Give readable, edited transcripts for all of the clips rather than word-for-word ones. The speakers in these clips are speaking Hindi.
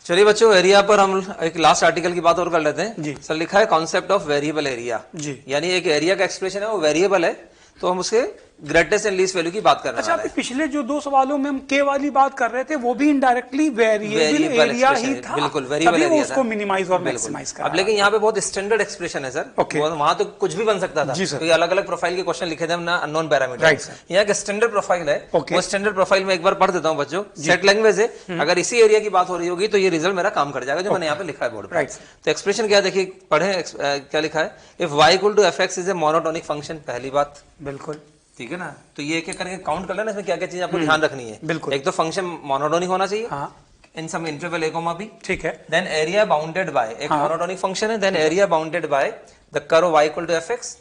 चलिए बच्चों, एरिया पर हम एक लास्ट आर्टिकल की बात और कर लेते हैं जी। सर। लिखा है कॉन्सेप्ट ऑफ वेरिएबल एरिया जी। यानी एक एरिया का एक्सप्रेशन है वो वेरिएबल है, तो हम उसके ग्रेटेस्ट एंड लीस्ट वैल्यू की बात करने अच्छा, वाले अभी हैं। पिछले जो 2 सवालों में हम के वाली बात कर रहे थे वो भी इनडायरेक्टली वेरिएबल एरिया ही था। बिल्कुल वेरिएबल तभी वो एरिया उसको मिनिमाइज और मैक्सिमाइज कर। अब लेकिन यहाँ पे बहुत स्टैंडर्ड एक्सप्रेशन है सर। Okay. वहां तो कुछ भी बन सकता था जी सर। क्योंकि अलग अलग प्रोफाइल के क्वेश्चन लिखे थे हमने अननोन पैरामीटर। Right sir. यहाँ का स्टैंडर्ड प्रोफाइल है। Okay. वो स्टैंडर्ड प्रोफाइल में एक बार पढ़ देता हूँ बच्चों। सेट लैंग्वेज है, अगर इसी एरिया की बात हो रही होगी तो ये रिजल्ट मेरा काम कर जाएगा जो मैंने यहाँ पे लिखा है बोर्ड पर। राइट। तो एक्सप्रेशन क्या देखिए, पढ़े क्या लिखा है। If y equal to fx is a monotonic function, पहली बात बिल्कुल ठीक है ना। तो ये एक एक करके काउंट कर लेना, इसमें क्या क्या चीज आपको ध्यान रखनी है। बिल्कुल। एक तो फंक्शन मोनोटोनिक होना चाहिए हाँ इन सम इंटरवल a, b। ठीक है। देन एरिया बाउंडेड बाय, एक हाँ। मोनोटोनिक फंक्शन है। Then area bounded by the curve y equal to fx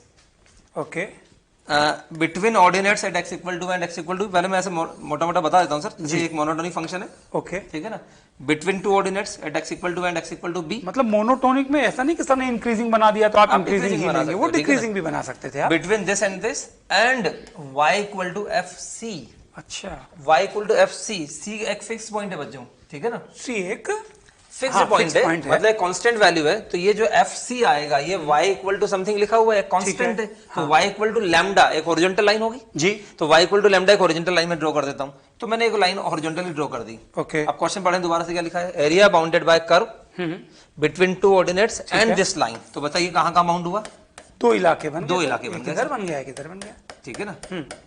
okay between ordinates at x equal to and x equal to. पहले मैं ऐसे मोटा मोटा बता देता हूँ सर। ये एक मोनोटोनिक फंक्शन है, ओके। ठीक है ना। Between two ordinates at x equal to and x equal to b। मतलब मोनोटोनिक में ऐसा नहीं कि सर ने इंक्रीजिंग बना दिया तो आप इंक्रीजिंग ही decreasing बना लेंगे, सकते वो हो, ठीक है डिक्रीजिंग भी बना सकते थे आप। Between this and this and y equal to fc। अच्छा, y equal to fc, c एक फिक्स पॉइंट है बच्चों, ठीक है ना। सी एक फिक्स हाँ, पॉइंट fixed है, point है। मतलब कांस्टेंट वैल्यू है। तो ये जो fc आएगा ये y इक्वल टू समथिंग लिखा हुआ है, कांस्टेंट है। तो y इक्वल टू लैम्डा एक हॉरिजॉन्टल लाइन होगी जी। तो y इक्वल टू लैम्डा एक हॉरिजॉन्टल लाइन में ड्रॉ कर देता हूं। तो मैंने एक लाइन हॉरिजॉन्टली ड्रॉ कर दी। ओके। अब क्वेश्चन पढ़ें दोबारा से, क्या लिखा है। Area bounded by curve between two ordinates and this line. तो बताइए कहां कहां बाउंड हुआ। 2 इलाके बन गए। 2 इलाके बन गए। किधर बन गया, किधर बन गया। ठीक है ना।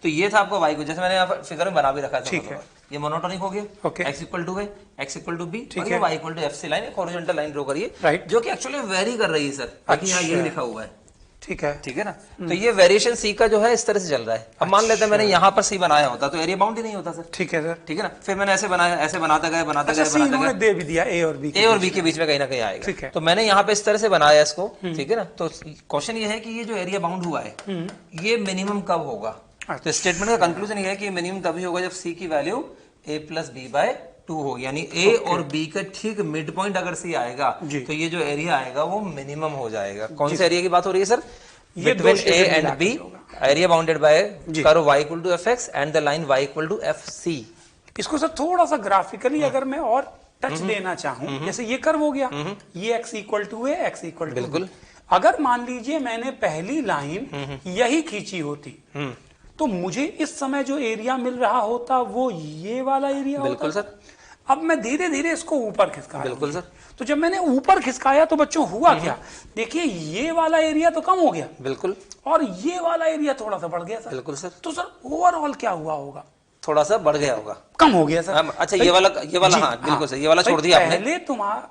तो ये था आपका y को, जैसे मैंने यहाँ पर फिगर में बना भी रखा था। ठीक है। ये मोनोटोनिक हो गया। ओके। x इक्वल टू है, x इक्वल टू b, ठीक है। y equal to fc line एक हॉरिजॉन्टल लाइन ड्रॉ करिए, राइट। जो कि एक्चुअली वेरी कर रही है सर। देखिए यहाँ अच्छा। यही लिखा हुआ है, ठीक है। ठीक है ना। तो ये वेरिएशन c का जो है इस तरह से चल रहा है। अब मान लेते हैं मैंने यहाँ पर c बनाया होता तो एरिया बाउंड ही नहीं होता सर, ठीक है सर। ठीक है ना। फिर मैंने ऐसे बनाया, ऐसे बनाते गए बनाते अच्छा, गए सी बनाते इन्होंने गए, दे भी दिया ए और बी ए और बी के बीच में कहीं ना कहीं आएगा। ठीक है। तो मैंने यहाँ पे इस तरह से बनाया इसको, ठीक है ना। तो क्वेश्चन ये है कि ये जो एरिया बाउंड हुआ है ये मिनिमम कब होगा। तो स्टेटमेंट का कंक्लूजन ये है कि मिनिमम तभी होगा जब c की value a plus B by 2 हो, यानी a और b का ठीक मिड पॉइंट अगर c आएगा तो ये जो एरिया आएगा वो मिनिमम हो जाएगा। कौन से एरिया की बात हो रही है sir. Between a and b, area bounded by curve y equal to fx and the line y equal to fc। इसको सर थोड़ा सा ग्राफिकली अगर मैं और टच देना चाहूं, जैसे ये कर्व हो गया, ये x इक्वल टू है, x इक्वल टू। बिल्कुल। अगर मान लीजिए मैंने पहली लाइन यही खींची होती तो मुझे इस समय जो एरिया मिल रहा होता वो ये वाला एरिया होता। बिल्कुल सर। अब मैं धीरे धीरे इसको ऊपर खिसका। बिल्कुल सर। तो जब मैंने ऊपर खिसकाया तो बच्चों हुआ क्या, देखिए ये वाला एरिया तो कम हो गया बिल्कुल, और ये वाला एरिया थोड़ा सा बढ़ गया सर। बिल्कुल सर। तो सर ओवरऑल क्या हुआ होगा, थोड़ा सा बढ़ गया होगा, कम हो गया सर। अच्छा ये वाला हाँ बिल्कुल सर, ये वाला छोड़ दिया आपने।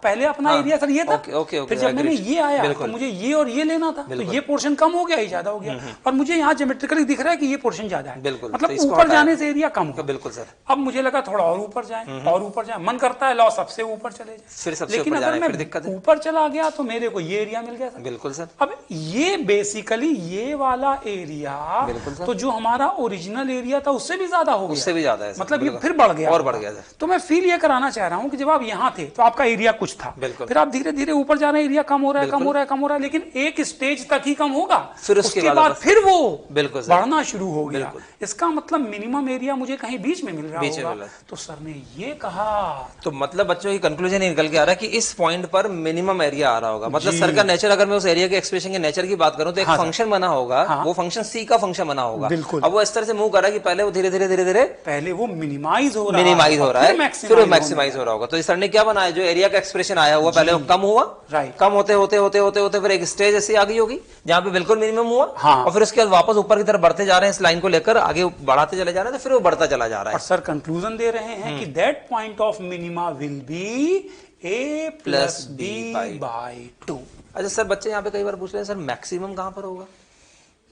पहले अपना एरिया सर ये था। ओके, फिर जब मैंने ये आया तो मुझे ये और ये लेना था, तो ये पोर्शन कम हो गया, ये ज्यादा हो गया, और मुझे यहाँ ज्योमेट्रिकली दिख रहा है कि ये पोर्शन ज्यादा है। बिल्कुल। मतलब ऊपर जाने से एरिया कम हो। बिल्कुल सर। अब मुझे लगा थोड़ा और ऊपर जाए और ऊपर जाए, मन करता है लो सबसे ऊपर चले जाए, फिर सबसे लेकिन ऊपर अगर जाना है, फिर दिक्कत मैं है। ऊपर चला गया तो मेरे को ये एरिया मिल गया सर। बिल्कुल सर। अब ये बेसिकली ये वाला एरिया तो जो हमारा ओरिजिनल एरिया था उससे भी ज्यादा हो गया, उससे भी ज्यादा है, मतलब ये फिर बढ़ गया और बढ़ गया सर। तो मैं फील ये कराना चाह रहा हूं कि जब आप यहाँ थे तो आपका एरिया कुछ था, फिर आप धीरे धीरे ऊपर जा रहे हैं, एरिया कम हो रहा है, कम हो रहा है, कम हो रहा है, लेकिन एक स्टेज तक ही कम होगा, फिर उसके बाद फिर वो बिल्कुल बढ़ना शुरू हो गया। इसका मतलब मिनिमम एरिया मुझे कहीं बीच में मिल रहा होगा। तो सर ने ये कहा, तो मतलब बच्चों की कंक्लूजन ही निकल के आ रहा है कि इस पॉइंट पर मिनिमम एरिया आ रहा होगा। मतलब सर का नेचर, अगर मैं उस एरिया के एक्सप्रेशन के नेचर की बात करूं तो एक फंक्शन बना होगा, वो फंक्शन सी का फंक्शन बना होगा। अब वो इस तरह से मूव कर रहा है कि पहले वो धीरे धीरे पहले वो मिनिमाइज हो रहा है, फिर वो मैक्सिमाइज हो रहा होगा। तो सर ने क्या बनाया, जो एरिया का एक्सप्रेशन आया हुआ पहले वो कम हुआ, कम होते होते फिर एक स्टेज ऐसी आ गई होगी जहां पे बिल्कुल मिनिमम हुआ, और फिर उसके बाद वापस ऊपर की तरफ बढ़ते जा रहे हैं, इस लाइन को लेकर आगे बढ़ाते चले जा रहे हैं, तो फिर वो बढ़ता चला जा रहा है। और सर कंक्लूजन दे रहे हैं कि that point of minima will be a plus B by 2। अच्छा सर, बच्चे यहाँ पे कई बार पूछ रहे हैं सर मैक्सिमम कहां पर होगा।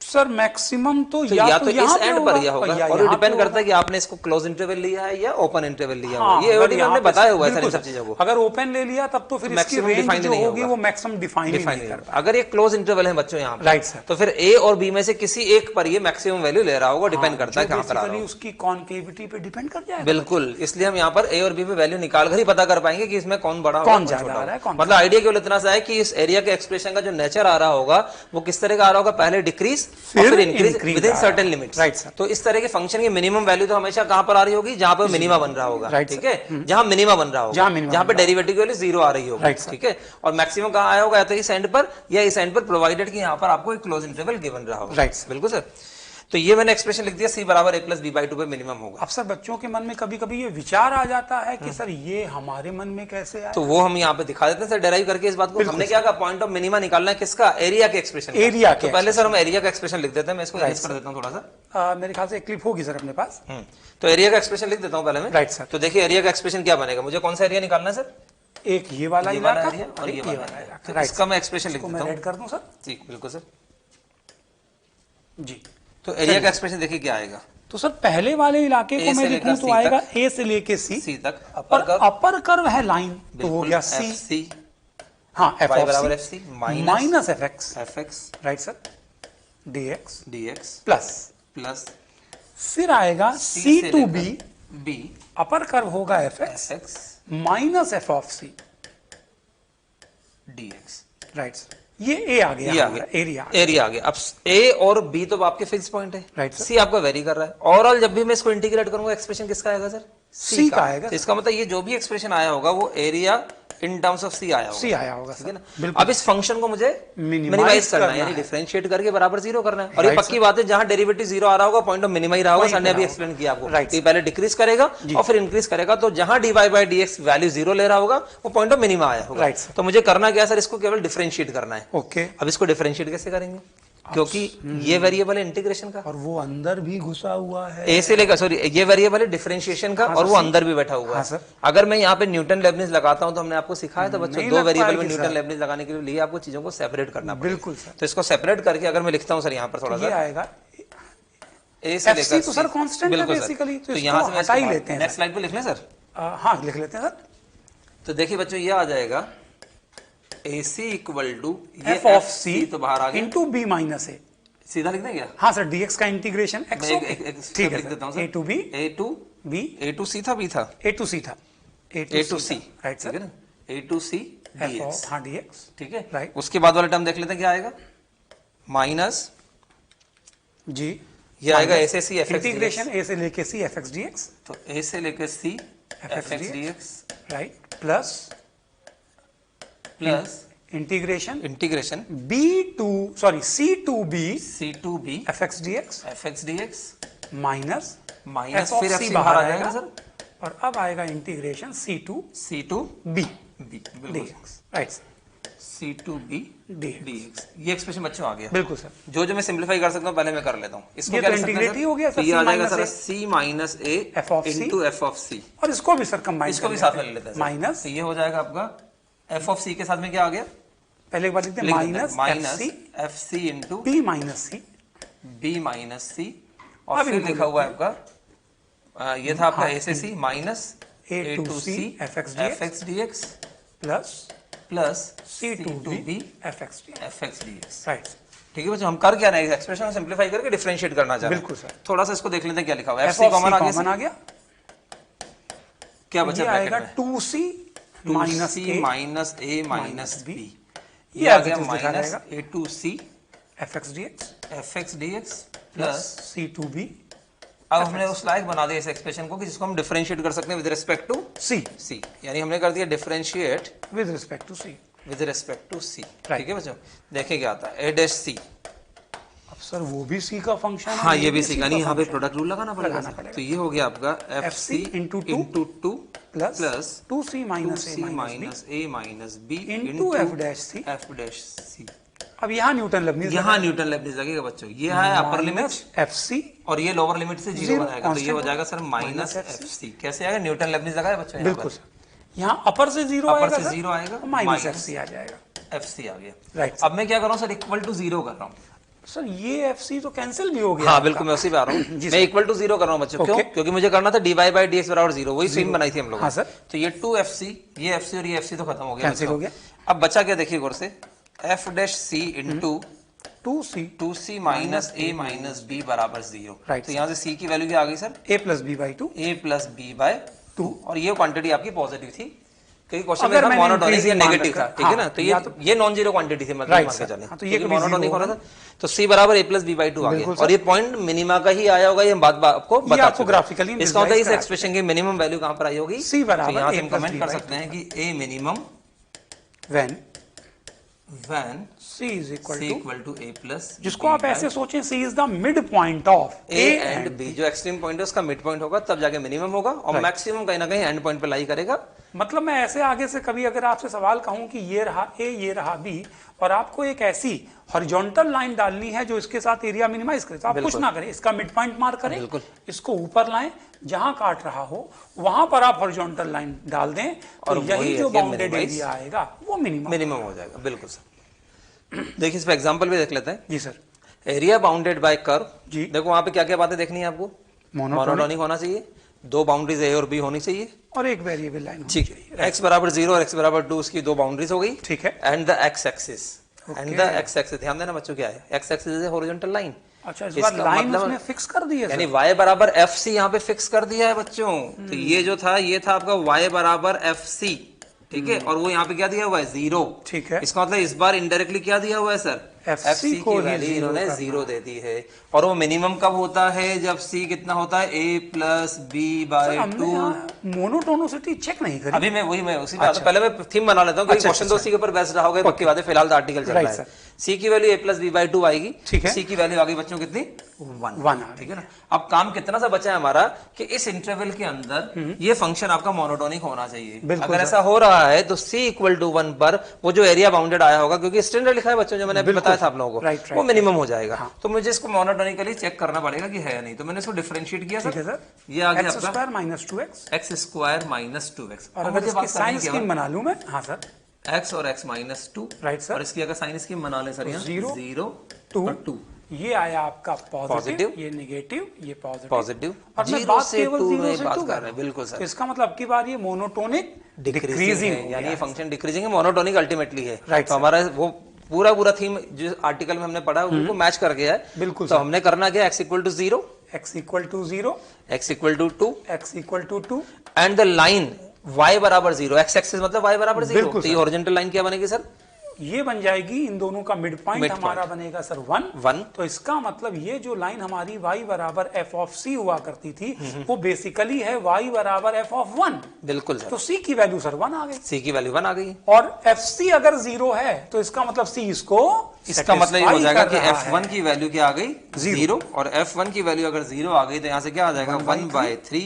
सर मैक्सिमम तो या तो यहाँ इस एंड पर या होगा, और ये डिपेंड करता है कि आपने इसको क्लोज इंटरवल लिया है या ओपन इंटरवल लिया है। ये एओडी में हमने बताया हुआ है सर इन सब चीजों को। अगर ओपन ले लिया तब तो फिर इसकी रेंज जो होगी वो मैक्सिमम डिफाइन नहीं करता। अगर ये क्लोज इंटरवल है बच्चों यहाँ पे, राइट सर, तो फिर ए और बी में से किसी एक पर ये मैक्सिमम वैल्यू ले रहा होगा, डिपेंड करता है कहां पर आ रहा है, उसकी कॉन्केविटी पे डिपेंड कर जाएगा। बिल्कुल, इसलिए हम यहाँ पर ए और बी पे वैल्यू निकाल कर ही पता कर पाएंगे कि इसमें कौन बड़ा कौन ज्यादा आ रहा है। मतलब आइडिया केवल इतना सा है कि इस एरिया के एक्सप्रेशन का जो नेचर आ रहा होगा वो किस तरह का आ रहा होगा, पहले डिक्रीज और फिर इंक्रीज increase विद इन आया। Certain limits. Right, sir. तो इस तरह के फंक्शन की मिनिमम वैल्यू तो हमेशा कहां पर आ रही होगी, जहां पर मिनिमा बन रहा होगा, Right, ठीक है, जहां मिनिमा बन रहा होगा, जहां minima जहां बन पे रहा डेरिवेटिव की वैल्यू 0 आ रही होगी, Right, sir. ठीक है, और मैक्सिमम कहां आया होगा, या तो इस एंड पर या इस एंड पर, प्रोवाइडेड कि यहां पर आपको एक क्लोज इंटरवल गिवन रहा होगा। Right, sir. बिल्कुल सर। तो ये मैंने एक्सप्रेशन लिख दिया, c बराबर a प्लस बी बाई 2 पे मिनिमम होगा। अब सर बच्चों के मन में कभी कभी ये विचार आ जाता है कि सर ये हमारे मन में कैसे आया। तो वो हम यहाँ पे दिखा देते हैं सर, डेराइव करके इस बात को। हमने क्या कहा, पॉइंट ऑफ मिनिमा निकालना है किसका, एरिया के एक्सप्रेशन। एरिया के तो पहले सर हम एरिया का एक्सप्रेशन लिख देते हैं, मैं इसको इरेज कर देता हूँ थोड़ा सा। मेरे ख्याल से एक क्लिप होगी सर अपने पास। तो एरिया का एक्सप्रेशन लिख देता हूँ पहले मैं। Right sir. तो देखिए एरिया का एक्सप्रेशन क्या बनेगा, मुझे कौन सा एरिया निकालना है सर, एक ये वाला ये वाला इलाका एरिया और ये वाला एरिया। इलाका। तो इसका मैं एक्सप्रेशन लिख इसको देता मैं हूँ। ऐड कर दूं सर। जी बिल्कुल सर। जी तो एरिया का एक्सप्रेशन देखिए क्या आएगा, तो सर पहले वाले इलाके A को मैं से लिखूं लेकर तो C आएगा तक। ए से लेके सी सी तक और अपर कर्व, अपर कर्व है लाइन, तो हो गया सी। एफ सी, हाँ एफ वाई ऑफ बराबर F C C minus F X, F X right sir, D X D X plus, plus फिर आएगा C to B, B upper curve होगा F X F X minus F of C, D X. Right sir. ये ए आ गया, ये आ हमारा गया, एरिया। एरिया आ गया। अब ए और बी तो आपके फिक्स पॉइंट है, Right, sir. सी आपका वेरी कर रहा है। ओवरऑल जब भी मैं इसको इंटीग्रेट करूंगा, एक्सप्रेशन किसका आएगा सर, C का आएगा। तो इसका मतलब ये जो भी एक्सप्रेशन आया होगा वो एरिया इन टर्म्स ऑफ सी आया होगा। सी आया होगा ठीक है सर, ना। बिल्कुल। अब इस फंक्शन को मुझे Minimize मिनिमाइज करना है, करना यानी है। डिफरेंशिएट करके बराबर 0 करना है। और ये Right, पक्की बात है, जहां डेरिवेटिव 0 आ रहा होगा पॉइंट ऑफ मिनिमा ही रहा होगा, वहीं सर ने पे अभी रहा एक्सप्लेन किया आपको। Right, ये पहले डिक्रीज करेगा और फिर इंक्रीज करेगा, तो जहां dy बाई dx वैल्यू 0 ले रहा होगा वो पॉइंट ऑफ मिनिमा आया होगा। Right, sir. तो मुझे करना क्या है सर, इसको केवल डिफरेंशिएट करना है। ओके। अब इसको डिफरेंशिएट कैसे करेंगे, क्योंकि ये वेरिएबल है इंटीग्रेशन का, और वो अंदर भी घुसा हुआ है। ए से लेकर, सॉरी ये वेरिएबल है डिफरेंशिएशन का, और वो अंदर भी बैठा हुआ हाँ, है। सर। अगर मैं यहाँ पे न्यूटन लेबनिज लगाता हूँ, तो हमने आपको सिखाया था बच्चों, नहीं दो लग वेरिएबल में पाएगी, न्यूटन सर। लेबनिज लगाने के लिए आपको चीजों को सेपरेट करना पड़ेगा। बिल्कुल सर। तो इसको सेपरेट करके अगर मैं लिखता हूँ सर यहाँ पर थोड़ा ये सा, आएगा ए से FC लेकर तो सर constant है basically, तो यहाँ इसको से हटा ही लेते हैं नेक्स्ट सर। स्लाइड पे लिख लें सर। हाँ लिख लेते हैं सर। तो देखिए बच्चों ये आ जाएगा AC equal to F of C तो बाहर आ गया, इंटू बी माइनस ए। सीधा लिख दें क्या, हाँ सर, dx का इंटीग्रेशन x मैं एक ठीक है लिख देता हूँ सर। a टू बी, A to b A to C था, बी था, a टू c था, ए टू सी, राइट ठीक है सर। ना, A to C f D of हाँ dx, ठीक है। Right. उसके बाद वाला टर्म देख लेते हैं क्या आएगा, माइनस जी ये आएगा ए से C F X integration a से लेके c f x dx, तो ए से लेकर C FX F X D X right, plus plus integration integration b to sorry c to b C to B f x dx F X D X minus minus f of फिर c FC बाहर आ आएगा जाएगा सर, और अब आएगा integration c to C to b B, बिल्कुल dx, right C to B dx, D X. ये एक्सप्रेशन बच्चों आ गया। बिल्कुल सर। जो जो मैं सिंप्लीफाई कर सकता हूँ पहले मैं कर लेता हूँ। इसको ये क्या तो लिख सकते हैं इंटीग्रेट सर? ही हो गया तो सर, ये आ C जाएगा minus sir A, C minus A F of C, into F of C, और इसको भी सर कंबाइन इसको भी साथ में ले लेते हैं सर। माइनस, तो ये हो जाएगा आपका एफ ऑफ सी के साथ में क्या आ गया, पहले एक बार लिखते हैं minus minus FC F C into b minus c, B minus C, और अब फिर इनको लिखा हुआ है आपका ये था आपका हाँ, ए से C minus A to C FX dx, F X D X plus plus c to b f x dx, F X D X. Right. ठीक है बच्चों, हम कर क्या रहे हैं, एक्सप्रेशन को सिंप्लीफाई करके डिफरेंशिएट करना चाह रहे हैं। बिल्कुल सर। थोड़ा सा इसको देख लेते हैं क्या लिखा हुआ है, F f C of c common आ गया कॉमन सर? आ गया, क्या बचा ये आएगा ब्रैकेट में, 2c minus C a minus A minus B। B, ये ये आ आगे गया कुछ लिखा माइनस रहेगा A to C f x dx F X D X plus plus, c to b अब हमने उस लायक बना दिया इस एक्सप्रेशन को कि जिसको हम डिफरेंशिएट कर सकते हैं with respect to c C, यानी हमने कर दिया differentiate with respect to c। With respect to C. Right. ठीक है बच्चों, देखिए क्या आता है, ए डैश सी, अब सर वो भी c का फंक्शन है, हाँ ये भी C सी, का यानी यहाँ पे function। प्रोडक्ट रूल लगाना पड़ेगा लगाना सर। पड़ेगा। तो ये हो गया आपका F C FC into two into two plus plus 2c minus C a minus minus A minus B into f dash c। F dash C. अब यहाँ न्यूटन लेबनीज यहाँ न्यूटन लेबनीज लगेगा बच्चों, ये है अपर लिमिट एफ सी और ये लोअर लिमिट से जीरो Zero, बनाएगा, तो ये हो constant जाएगा सर माइनस एफ सी। कैसे आएगा, न्यूटन लेबनीज लगाया बच्चों यहाँ बिल्कुल सर। यहाँ अपर से जीरो अपर आएगा से सर, जीरो आएगा, माइनस minus एफ सी आ जाएगा, एफ सी आ गया। राइट। अब मैं क्या कर रहा हूँ सर, इक्वल टू जीरो कर रहा हूँ। सर ये एफ सी तो कैंसिल भी हो गया हाँ आपका। बिल्कुल, मैं उसी पे आ रहा हूँ। जी मैं सर। इक्वल टू जीरो कर रहा हूँ बच्चों, क्यों? Okay. क्योंकि मुझे करना था D Y by D X बराबर जीरो, वही स्विंग बनाई थी हम लोग। हाँ सर। तो ये टू एफ सी, ये एफ सी और ये एफ सी तो खत्म हो गया कैंसिल बच्चों। हो गया। अब बचा क्या देखिए गौर से, F dash C into 2c to C minus A minus B बराबर जीरो। Right, तो यहाँ से सी की वैल्यू क्या आ गई sir, a plus b by 2, A plus B by 2, और ये क्वांटिटी आपकी पॉजिटिव थी, क्योंकि क्वेश्चन में अगर था मैंने मोनोटोनिक या increasing मान नेगेटिव था, रखा, ठीक है ना, हाँ, तो या तो- ये नॉन जीरो क्वांटिटी थी, मतलब Right, मान के sir. चलें, हाँ, तो ये क्योंकि कभी मोनोटोनिक zero हो रहा होगा। था, तो c बराबर a plus B by two आ गया, बिल्कुल, और sir. ये पॉइंट मिनिमा का ही आया होगा, ये बात आपको बता आपको चुका है। graphically इसका मतलब इस visualize एक्सप्रेशन की मिनिमम वैल्यू कहां पर आई होगी, C बराबर तो यहां से a हम plus कमेंट b कर by सकते हैं कि a minimum when when c is equal c to, equal to a plus, जिसको आप ऐसे सोचें c is the midpoint of a and b, जो एक्सट्रीम पॉइंट है उसका मिड पॉइंट होगा, तब जाके मिनिमम होगा, और मैक्सिमम कहीं ना कहीं एंड पॉइंट पे लाई करेगा। मतलब मैं ऐसे आगे से कभी अगर आपसे सवाल कहूं कि ये रहा a ये रहा b, और आपको एक ऐसी हॉरिजॉन्टल लाइन डालनी है जो इसके साथ एरिया मिनिमाइज करे, तो आप कुछ ना करें, इसका मिड पॉइंट मार्क करें, इसको ऊपर लाएं, जहां काट रहा हो वहां पर आप हॉरिजॉन्टल लाइन डाल दें, तो और यही वही जो है कि बाउंडेड minimize- एरिया आएगा वो मिनिमम हो जाएगा। बिल्कुल सर, देखिए इस पे एग्जांपल भी देख लेते हैं। जी sir. Area bounded by curve, जी। देखो वहां पे क्या क्या बातें देखनी है आपको, मोनोटोनिक होना चाहिए, दो बाउंड्रीज ए और बी होनी चाहिए, और एक वेरिएबल लाइन ठीक है, x बराबर 0 और x बराबर 2 उसकी दो बाउंड्रीज हो गई, ठीक है। And the x axis, and the x axis, ध्यान देना बच्चों क्या है, x axis is horizontal line. अच्छा, इस बार लाइन उसने फिक्स कर दी है यानी सर। y बराबर fc यहाँ पे फिक्स कर दिया है बच्चों, तो ये जो था ये था आपका y बराबर fc, ठीक है, और वो यहाँ पे क्या दिया हुआ है 0, ठीक है। इसका मतलब इस बार इनडायरेक्टली क्या दिया हुआ है सर, FC FC को की ही वैल्यू zero इन्होंने करना 0 दे दी है, और वो मिनिमम कब होता है, जब c कितना होता है a प्लस बी बाई हमने टू। यहाँ मोनोटोनिसिटी चेक नहीं करी। अभी मैं उसी पे आता हूं, पहले मैं थीम बना लेता हूँ, क्योंकि क्वेश्चन तो उसी के ऊपर बेस्ड रहा होगा, पक्की बात है, फिलहाल तो आर्टिकल चल रहा है। c की value a plus B by two आएगी, ठीक है। c की वैल्यू आ गई बच्चों कितनी 1, ठीक है ना। अब काम कितना सा बचा है हमारा कि इस इंटरवल के अंदर ये फंक्शन आपका मोनोटोनिक होना चाहिए। अगर ऐसा हो रहा है तो c इक्वल टू 1 पर वो जो एरिया बाउंडेड आया होगा, क्योंकि स्टैंडर्ड लिखा है बच्चों जो मैंने अभी बताया था आप लोगों को, वो मिनिमम हो जाएगा। तो मुझे इसको मोनोटोनिकली चेक करना पड़ेगा कि है या नहीं, तो मैंने इसको डिफरेंशिएट किया सर, ये आ गया x square minus 2x, x square minus 2x, और अगर इसकी साइन स्कीम बना लूं मैं, हाँ सर, x और x माइनस 2, राइट सर, और इसकी अगर साइन स्कीम बना लें सर, यहाँ 0 2, ये आया आपका पॉजिटिव, ये नेगेटिव, ये पॉजिटिव, और मैं बात केवल 0 से 2 कर रहा हूं। बिल्कुल सर, तो इसका मतलब अब की बार ये मोनोटोनिक डिक्रीजिंग है, यानी ये फंक्शन डिक्रीजिंग है, मोनोटोनिक अल्टीमेटली है। राइट तो हमारा वो पूरा थीम जो आर्टिकल में हमने पढ़ा उनको मैच कर गया है। बिल्कुल। तो हमने करना क्या, x equal to 0, x equal to 0, x equal to 2, x equal to 2, and the line y बराबर 0, x एक्सिस मतलब y बराबर 0, तो ये हॉरिजॉन्टल लाइन क्या बनेगी सर, ये बन जाएगी, इन दोनों का मिड पॉइंट हमारा बनेगा सर 1। तो इसका मतलब ये जो लाइन हमारी y बराबर f ऑफ c हुआ करती थी, वो बेसिकली है y बराबर f ऑफ 1। बिल्कुल सर, तो c की वैल्यू सर 1 आ गई, c की वैल्यू 1 आ गई, और fc अगर 0 है तो इसका मतलब c इसको, इसका मतलब ये हो जाएगा कि है। f1 की वैल्यू क्या आ गई 0, और f1 की वैल्यू अगर 0 आ गई तो यहाँ से क्या आ जाएगा 1/3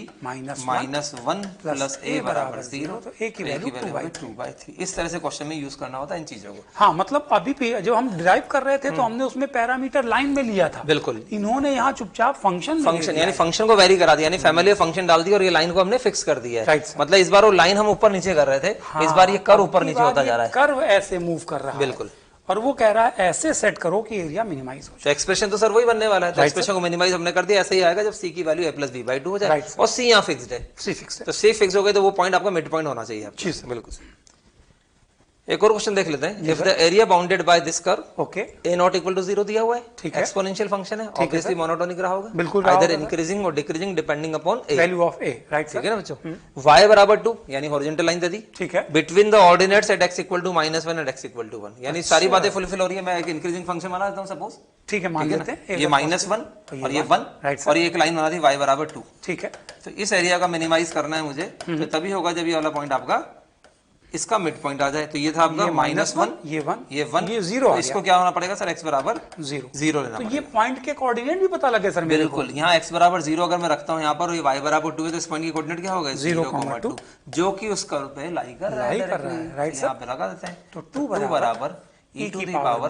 माइनस 1 प्लस a बराबर 0, तो a की वैल्यू 2/3। इस तरह से क्वेश्चन में यूज करना होता है इन चीजों को। हाँ, मतलब अभी जब हम डिराइव कर रहे थे तो हमने उसमें पैरामीटर लाइन में लिया था, बिल्कुल, इन्होंने यहाँ चुपचाप फंक्शन यानी फंक्शन को वेरी करा दिया, यानी फैमिली फंक्शन डाल दिया और ये लाइन को हमने फिक्स कर दिया है। मतलब इस बार वो लाइन हम ऊपर नीचे कर रहे थे, इस बार ये कर्व ऊपर नीचे होता जा रहा है, कर्व ऐसे मूव कर रहा है, बिल्कुल, और वो कह रहा है ऐसे सेट करो कि एरिया मिनिमाइज हो जाए। एक्सप्रेशन तो सर वही बनने वाला है, तो एक्सप्रेशन को मिनिमाइज हमने कर दिया, ऐसे ही आएगा जब c की value a plus B by 2 हो जाए, और c यहाँ फिक्स्ड है, c फिक्स है, तो c फिक्स हो गए तो वो पॉइंट आपका मिड पॉइंट होना चाहिए। बिल्कुल। एक और क्वेश्चन देख लेते हैं, if the area bounded by this curve, okay, a not equal to 0 दिया हुआ है, ठीक है, एक्सपोनेंशियल फंक्शन है, ऑब्वियसली मोनोटोनिक रहा होगा, बिल्कुल, आइदर इंक्रीजिंग और decreasing depending upon a, value of a, right, ठीक है ना बच्चों। y बराबर 2 यानी हॉरिजॉन्टल लाइन दे दी, ठीक है, between the ordinates at x equal to -1 and x equal to 1, यानी सारी बातें फुलफिल हो रही है। मैं एक इंक्रीजिंग फंक्शन बना देता हूं सपोज, ठीक है, मान लेते हैं ये -1 और ये 1, और ये एक लाइन बना दी y बराबर 2, ठीक है। तो इस एरिया का मिनिमाइज करना है मुझे, तो तभी होगा जब ये वाला पॉइंट आपका इसका मिड पॉइंट आ जाए। तो ये था आपका -1, ये 1, ये 1, ये 0, तो इसको क्या होना पड़ेगा सर, x बराबर 0 लेना। तो ये पॉइंट के कोऑर्डिनेट भी पता लगे सर मेरे को। बिल्कुल, यहाँ x बराबर 0 अगर मैं रखता हूँ यहाँ पर, ये y बराबर 2 है, तो इस पॉइंट की कोऑर्डिनेट क्या होगा 0,2, जो कि उस कर्व पे लाई कर रहा है, राइट सर, यहाँ पे लगा देते हैं। तो 2 बराबर e to the power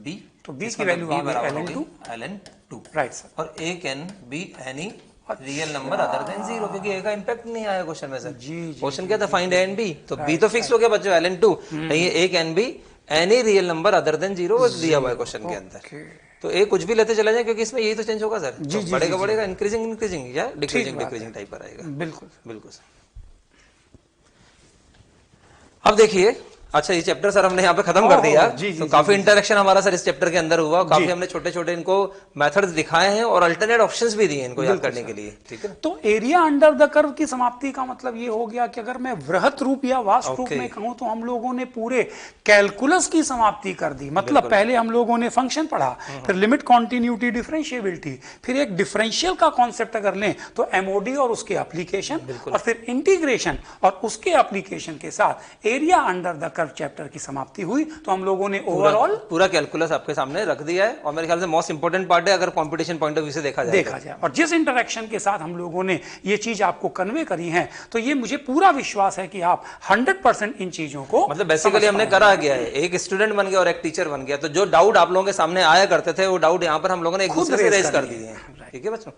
b, तो b की वैल्यू आ गई ln2, राइट सर, और a can be any real number other than 0, क्योंकि a का इंपैक्ट नहीं आया क्वेश्चन में सर। क्वेश्चन क्या था, फाइंड a एंड b, तो b तो फिक्स हो गया बच्चों ln2, ये a can be any real number other than 0 दिया हुआ है क्वेश्चन के अंदर। तो a कुछ भी लेते चले जाए, क्योंकि इसमें यही तो चेंज होगा सर, बढ़ेगा इंक्रीजिंग या डिक्रीजिंग टाइप पर आएगा। बिल्कुल। अब देखिए, अच्छा, ये चैप्टर सर हमने यहाँ पे खत्म कर दिया। जी, तो जी, काफी इंटरेक्शन हमारा सर इस चैप्टर के अंदर हुआ, काफी हमने छोटे छोटे इनको मेथड्स दिखाए हैं और अल्टरनेट ऑप्शंस भी दिए इनको याद करने के लिए, ठीक है। तो एरिया अंडर द कर्व की समाप्ति का मतलब ये हो गया कि अगर मैं वृहत रूप या वास्ट रूप में कहूं तो हम लोगों ने पूरे कैलकुलस की समाप्ति कर दी। मतलब पहले हम लोगों ने फंक्शन पढ़ा, फिर लिमिट, कॉन्टिन्यूटी, डिफरेंशिएबिलिटी, फिर एक डिफरेंशियल का कॉन्सेप्ट अगर लें तो एमओडी और उसके एप्लीकेशन, और फिर इंटीग्रेशन और उसके एप्लीकेशन के साथ area under the curve chapter की समाप्ति हुई। तो हम लोगों ने ओवरऑल पूरा कैलकुलस आपके सामने रख दिया है और मेरे ख्याल से मोस्ट इंपोर्टेंट पार्ट है अगर कंपटीशन पॉइंट ऑफ व्यू से देखा जाए। और जिस इंटरेक्शन के साथ हम लोगों ने ये चीज आपको कन्वे करी है, तो ये मुझे पूरा विश्वास है कि आप 100% इन चीजों को, मतलब बेसिकली हमने करा गया है, एक स्टूडेंट बन गया और एक टीचर बन गया। तो जो डाउट आप लोगों के सामने आया करते थे वो डाउट यहाँ पर हम लोगों ने एक दूसरे से रेज कर दिए हैं, ठीक है बच्चों।